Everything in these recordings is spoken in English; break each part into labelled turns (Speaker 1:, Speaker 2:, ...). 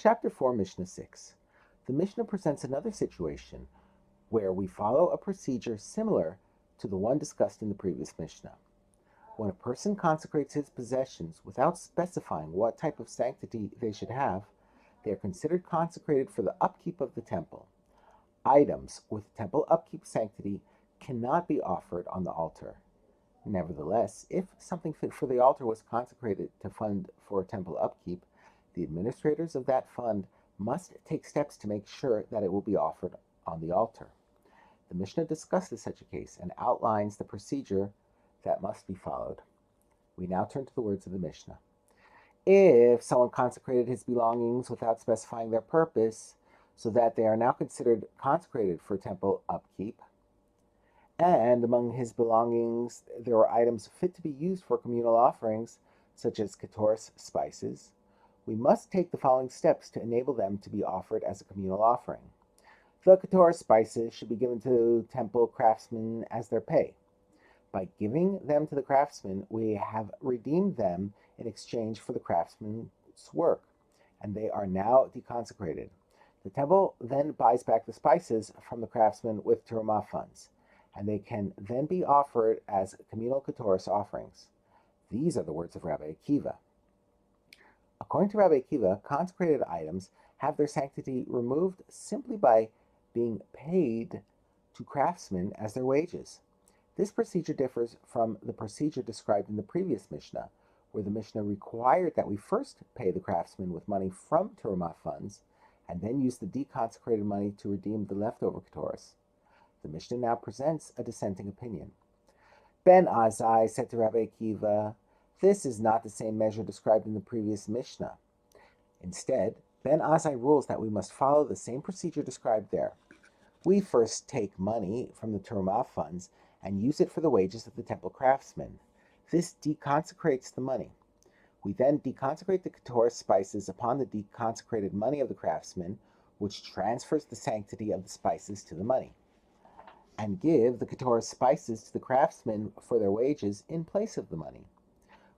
Speaker 1: Chapter 4, Mishnah 6. The Mishnah presents another situation where we follow a procedure similar to the one discussed in the previous Mishnah. When a person consecrates his possessions without specifying what type of sanctity they should have, they are considered consecrated for the upkeep of the temple. Items with temple upkeep sanctity cannot be offered on the altar. Nevertheless, if something fit for the altar was consecrated to fund for temple upkeep, the administrators of that fund must take steps to make sure that it will be offered on the altar. The Mishnah discusses such a case and outlines the procedure that must be followed. We now turn to the words of the Mishnah. If someone consecrated his belongings without specifying their purpose, so that they are now considered consecrated for temple upkeep, and among his belongings there were items fit to be used for communal offerings, such as ketores, spices, we must take the following steps to enable them to be offered as a communal offering. The ketores spices should be given to temple craftsmen as their pay. By giving them to the craftsmen, we have redeemed them in exchange for the craftsman's work, and they are now deconsecrated. The temple then buys back the spices from the craftsmen with terumah funds, and they can then be offered as communal ketores offerings. These are the words of Rabbi Akiva. According to Rabbi Akiva, consecrated items have their sanctity removed simply by being paid to craftsmen as their wages. This procedure differs from the procedure described in the previous Mishnah, where the Mishnah required that we first pay the craftsmen with money from terumah funds, and then use the deconsecrated money to redeem the leftover ketores. The Mishnah now presents a dissenting opinion. Ben Azai said to Rabbi Akiva, "This is not the same measure described in the previous Mishnah." Instead, Ben Azai rules that we must follow the same procedure described there. We first take money from the terumah funds and use it for the wages of the temple craftsmen. This deconsecrates the money. We then deconsecrate the ketores spices upon the deconsecrated money of the craftsmen, which transfers the sanctity of the spices to the money, and give the ketores spices to the craftsmen for their wages in place of the money.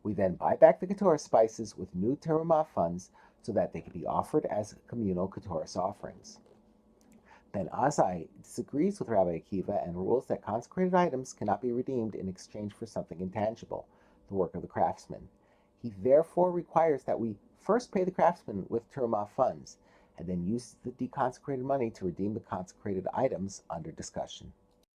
Speaker 1: We then buy back the ketores spices with new terumah funds so that they can be offered as communal ketores offerings. Ben Azai disagrees with Rabbi Akiva and rules that consecrated items cannot be redeemed in exchange for something intangible, the work of the craftsman. He therefore requires that we first pay the craftsman with terumah funds, and then use the deconsecrated money to redeem the consecrated items under discussion.